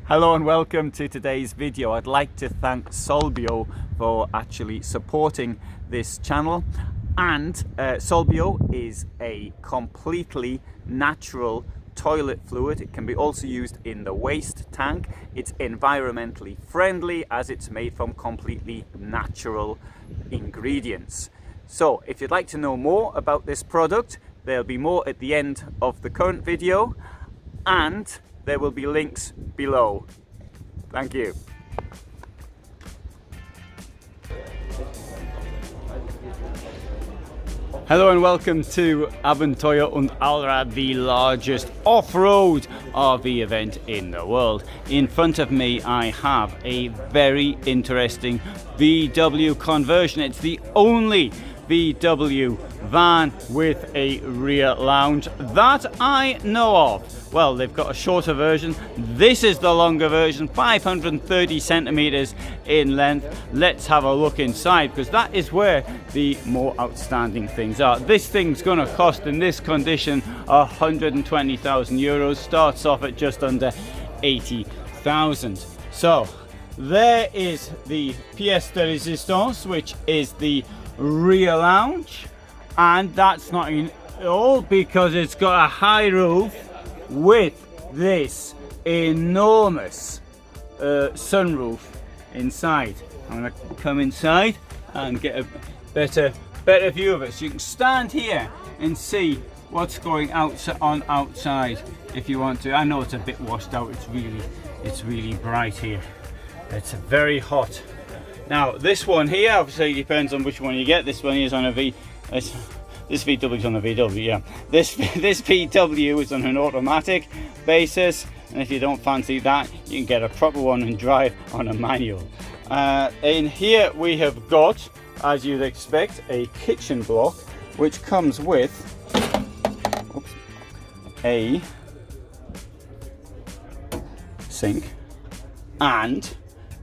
Hello and welcome to today's video. I'd like to thank Solbio for actually supporting this channel. And Solbio is a completely natural toilet fluid. It can be also used in the waste tank. It's environmentally friendly as it's made from completely natural ingredients. So if you'd like to know more about this product, there'll be more at the end of the current video, and there will be links below. Thank you. Hello and welcome to Abenteuer und Allrad, the largest off-road RV event in the world. In front of me I have a very interesting VW conversion. It's the only VW van with a rear lounge that I know of. Well, they've got a shorter version. This is the longer version, 530 centimeters in length. Let's have a look inside, because that is where the more outstanding things are. This thing's gonna cost in this condition 120,000 euros. Starts off at just under 80,000. So there is the pièce de résistance, which is the rear lounge, and that's not in all, because it's got a high roof with this enormous sunroof inside. I'm going to come inside and get a better view of it, so you can stand here and see what's going on outside if you want to. I know it's a bit washed out. It's really bright here. It's very hot. Now this one here, obviously depends on which one you get. This one is on a this VW is on a VW, yeah. This VW is on an automatic basis, and if you don't fancy that, you can get a proper one and drive on a manual. In here we have got, as you'd expect, a kitchen block, which comes with a sink and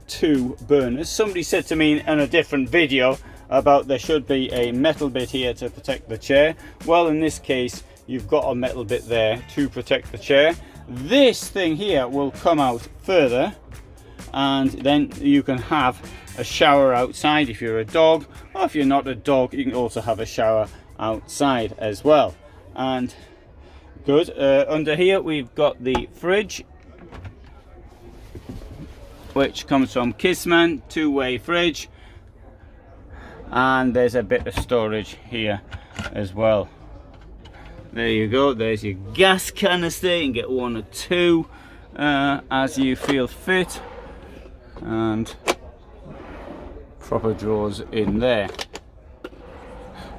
two burners. Somebody said to me in a different video about there should be a metal bit here to protect the chair. Well, in this case you've got a metal bit there to protect the chair. This thing here will come out further, and then you can have a shower outside if you're a dog, or if you're not a dog you can also have a shower outside as well. And good, under here we've got the fridge, which comes from Niesmann, two-way fridge, and there's a bit of storage here as well. There you go, there's your gas canister. You can get one or two as you feel fit, and proper drawers in there.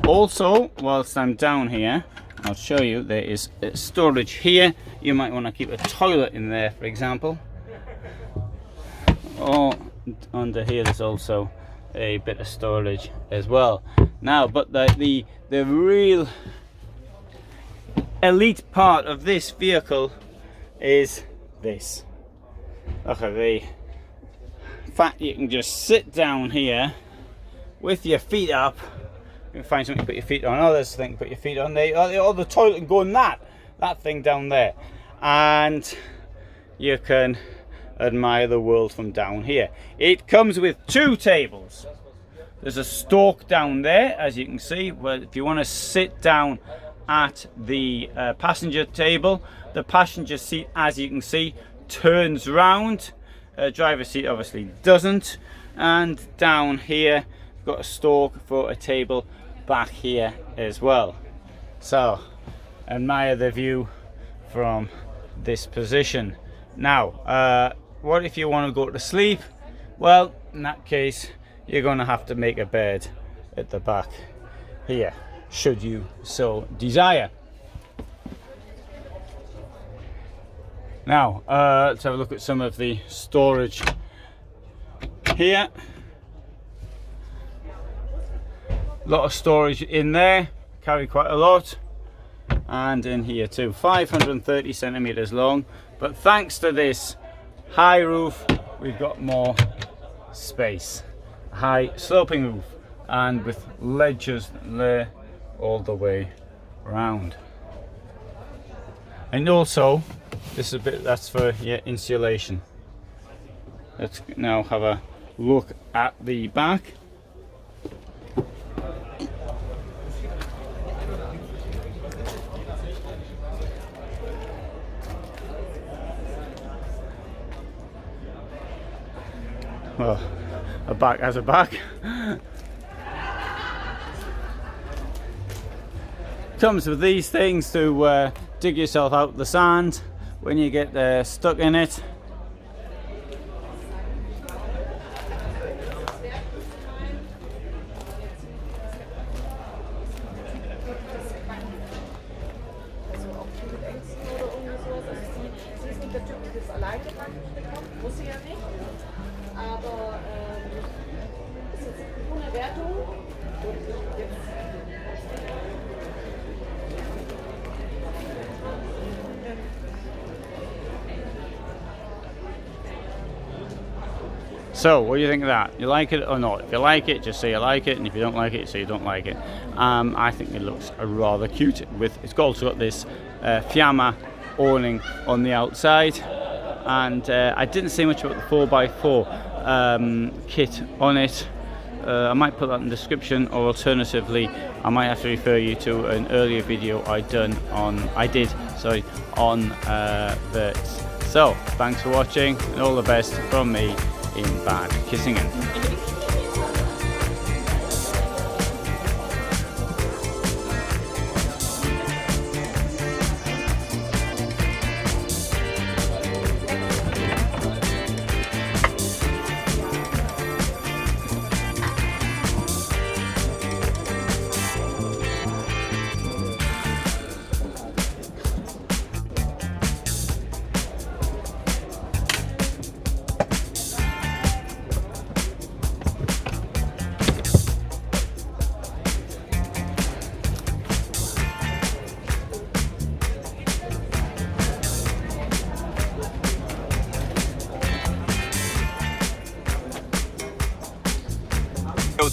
Also, whilst I'm down here, I'll show you there is storage here. You might want to keep a toilet in there, for example. Or under here there's also a bit of storage as well. Now, but the real elite part of this vehicle is this. Look at the fact you can just sit down here with your feet up. You can find something to put your feet on. Oh, there's a thing to put your feet on there. Oh, the toilet can go in that thing down there, and you can admire the world from down here. It comes with two tables. There's a stalk down there, as you can see, where if you want to sit down at the passenger table, the passenger seat, as you can see, turns round. Driver's seat obviously doesn't. And down here we've got a stalk for a table back here as well. So admire the view from this position. Now, what if you want to go to sleep? Well, in that case you're going to have to make a bed at the back here, should you so desire. Now, let's have a look at some of the storage here. A lot of storage in there, carry quite a lot, and in here too. 530 centimeters long, but thanks to this high roof we've got more space. High sloping roof, and with ledges there all the way around. And also this is a bit, that's for your insulation. Let's now have a look at the back. Well, a back has a back. Comes with these things to dig yourself out the sand when you get stuck in it. So, what do you think of that? You like it or not? If you like it, just say you like it, and if you don't like it, say you don't like it. I think it looks rather cute. It's also got this Fiamma awning on the outside, and I didn't say much about the 4x4 kit on it. I might put that in the description, or alternatively, I might have to refer you to an earlier video I did on Werz. So, thanks for watching, and all the best from me in Bad Kissingen.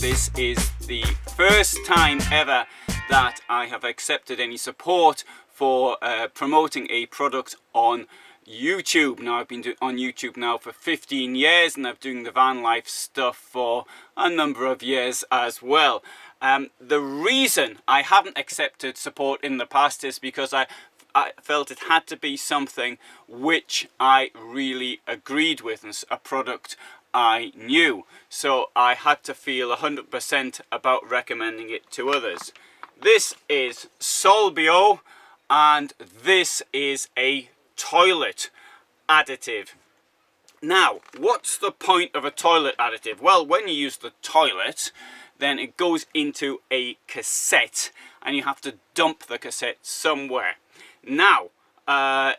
This is the first time ever that I have accepted any support for promoting a product on YouTube. Now, I've been on YouTube now for 15 years, and I've been doing the van life stuff for a number of years as well. The reason I haven't accepted support in the past is because I felt it had to be something which I really agreed with, and a product I knew, so I had to feel 100% about recommending it to others. This is Solbio, and this is a toilet additive. Now, what's the point of a toilet additive? Well, when you use the toilet, then it goes into a cassette, and you have to dump the cassette somewhere. Now,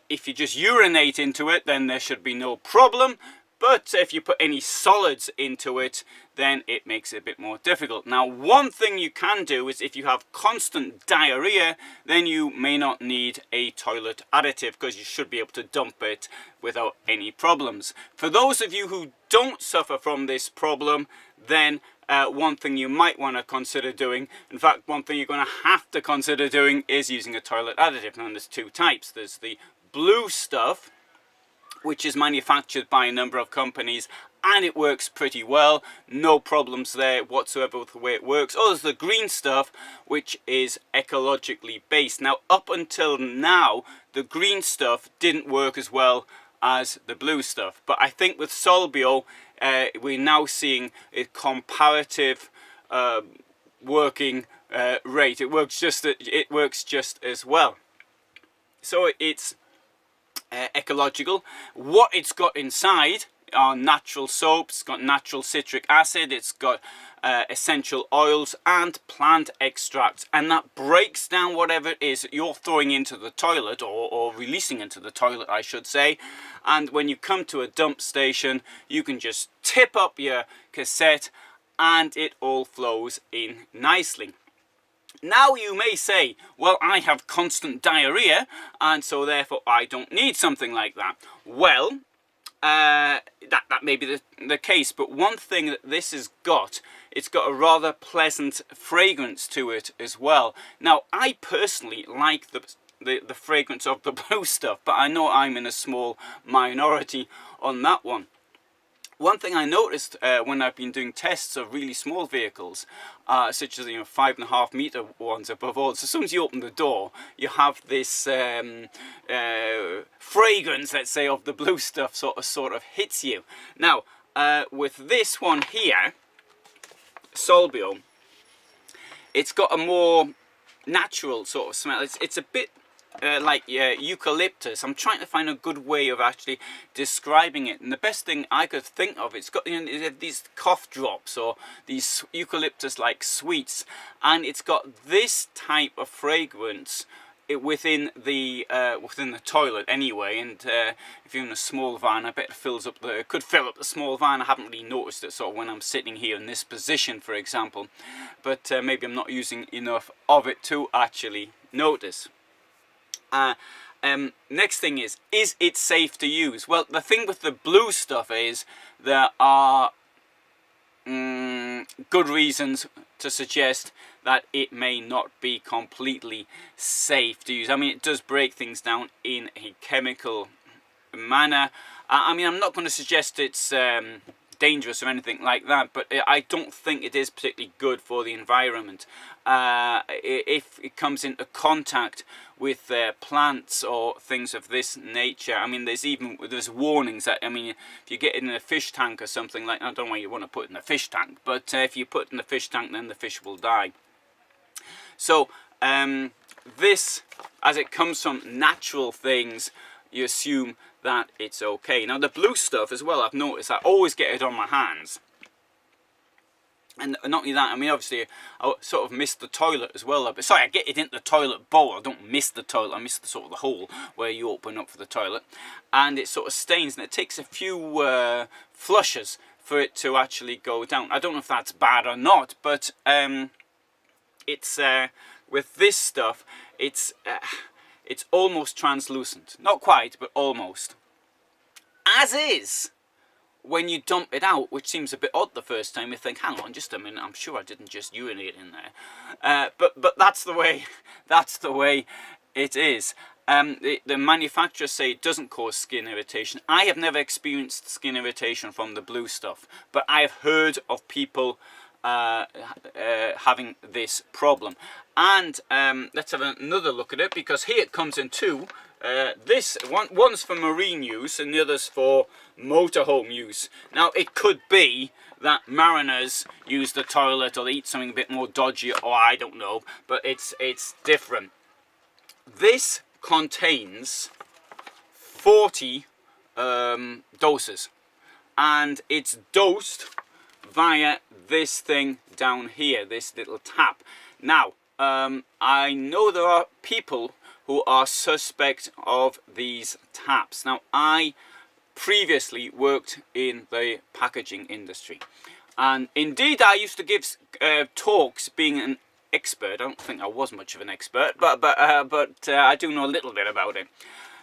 if you just urinate into it, then there should be no problem. But if you put any solids into it, then it makes it a bit more difficult. Now, one thing you can do is if you have constant diarrhea, then you may not need a toilet additive, because you should be able to dump it without any problems. For those of you who don't suffer from this problem, then one thing you might want to consider doing, in fact, one thing you're going to have to consider doing, is using a toilet additive. Now, there's two types. There's the blue stuff, which is manufactured by a number of companies, and it works pretty well. No problems there whatsoever with the way it works. Oh, there's the green stuff, which is ecologically based. Now, up until now, the green stuff didn't work as well as the blue stuff. But I think with Solbio, we're now seeing a comparative working rate. It works just as well. So it's ecological. What it's got inside are natural soaps, it's got natural citric acid, it's got essential oils and plant extracts, and that breaks down whatever it is that you're throwing into the toilet, or releasing into the toilet, I should say. And when you come to a dump station, you can just tip up your cassette and it all flows in nicely. Now, you may say, well, I have constant diarrhea, and so therefore I don't need something like that. Well, that may be the case, but one thing that this has got, it's got a rather pleasant fragrance to it as well. Now, I personally like the fragrance of the blue stuff, but I know I'm in a small minority on that one. One thing I noticed when I've been doing tests of really small vehicles, such as 5.5 meter ones above all, so as soon as you open the door, you have this fragrance, let's say, of the blue stuff sort of hits you. Now, with this one here, Solbio, it's got a more natural sort of smell. It's a bit like eucalyptus. I'm trying to find a good way of actually describing it, and the best thing I could think of, it's got these cough drops or these eucalyptus like sweets, and it's got this type of fragrance within the toilet anyway. And if you're in a small van, I bet it could fill up the small van. I haven't really noticed it sort of when I'm sitting here in this position, for example, but maybe I'm not using enough of it to actually notice. Next thing is it safe to use? Well, the thing with the blue stuff is there are good reasons to suggest that it may not be completely safe to use. I mean, it does break things down in a chemical manner. I mean, I'm not going to suggest it's dangerous or anything like that, but I don't think it is particularly good for the environment. If it comes into contact with plants or things of this nature, I mean, there's warnings that, I mean, if you get it in a fish tank or something like that, I don't know why you want to put it in a fish tank, but if you put it in the fish tank, then the fish will die. So this, as it comes from natural things, you assume that it's okay. Now the blue stuff as well, I've noticed I always get it on my hands. And not only that, I mean, obviously I sort of miss the toilet as well. Sorry, I get it into the toilet bowl. I don't miss the toilet, I miss the sort of the hole where you open up for the toilet. And it sort of stains, and it takes a few flushes for it to actually go down. I don't know if that's bad or not, but it's with this stuff, it's almost translucent. Not quite, but almost. As is when you dump it out, which seems a bit odd the first time. You think, hang on just a minute, I'm sure I didn't just urinate in there. But that's the way it is. The manufacturers say it doesn't cause skin irritation. I have never experienced skin irritation from the blue stuff, but I have heard of people having this problem. And let's have another look at it, because here it comes in two. One's for marine use and the other's for motorhome use. Now it could be that mariners use the toilet or they eat something a bit more dodgy, or I don't know, but it's different. This contains 40 doses, and it's dosed via this thing down here, this little tap. Now I know there are people who are suspect of these taps. Now, I previously worked in the packaging industry, and indeed I used to give talks being an expert. I don't think I was much of an expert, but I do know a little bit about it.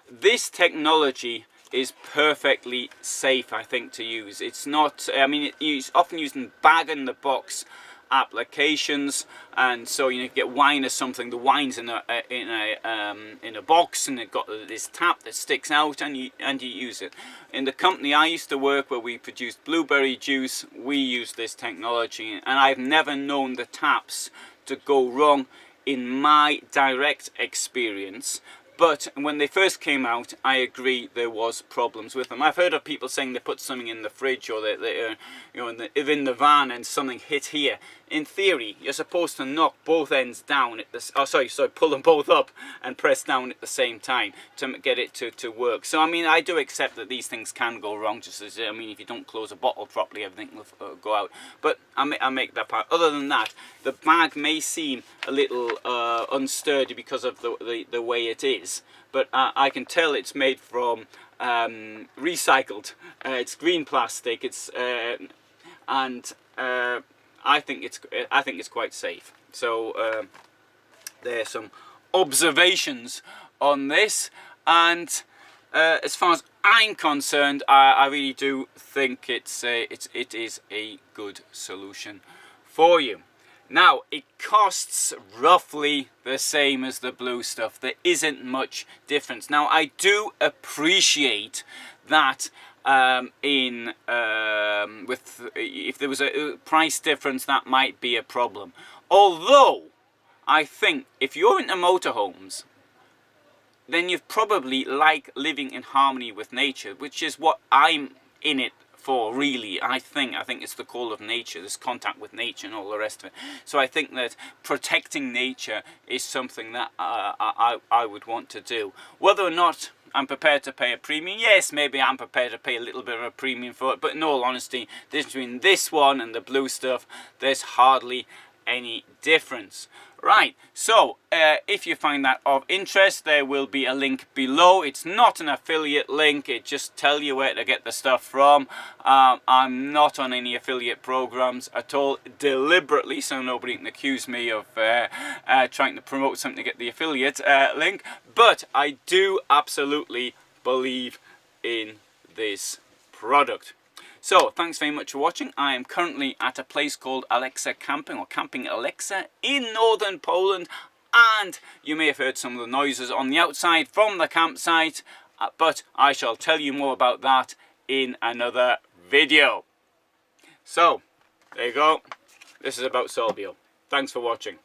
This technology is perfectly safe, I think, to use. It's not, I mean, it's often used in bag-in-the-box applications, and so you get wine or something, the wine's in a box, and it got this tap that sticks out, and you use it. In the company I used to work, where we produced blueberry juice, we used this technology, and I've never known the taps to go wrong in my direct experience. But when they first came out, I agree there was problems with them. I've heard of people saying they put something in the fridge or in the van and something hit here. In theory, you're supposed to knock both ends down at the pull them both up and press down at the same time to get it to work. So I mean, I do accept that these things can go wrong. Just as, I mean, if you don't close a bottle properly, everything will go out. But I make that part. Other than that, the bag may seem a little unsturdy because of the way it is. But I can tell it's made from recycled. It's green plastic. It's I think it's quite safe. So there are some observations on this, and as far as I'm concerned, I really do think it is a good solution for you. Now, it costs roughly the same as the blue stuff. There isn't much difference. Now, I do appreciate that if there was a price difference, that might be a problem. Although I think if you're into motorhomes, then you probably like living in harmony with nature, which is what I'm in it for, really. I think it's the call of nature, this contact with nature and all the rest of it. So I think that protecting nature is something that I would want to do. Whether or not I'm prepared to pay a premium, yes, maybe I'm prepared to pay a little bit of a premium for it, but in all honesty, between this one and the blue stuff, there's hardly any difference. Right, so if you find that of interest, there will be a link below. It's not an affiliate link, it just tells you where to get the stuff from. I'm not on any affiliate programs at all, deliberately, so nobody can accuse me of trying to promote something to get the affiliate link. But I do absolutely believe in this product. So, thanks very much for watching. I am currently at a place called Alexa Camping, or Camping Alexa, in northern Poland, and you may have heard some of the noises on the outside from the campsite, but I shall tell you more about that in another video. So, there you go. This is about Solbio. Thanks for watching.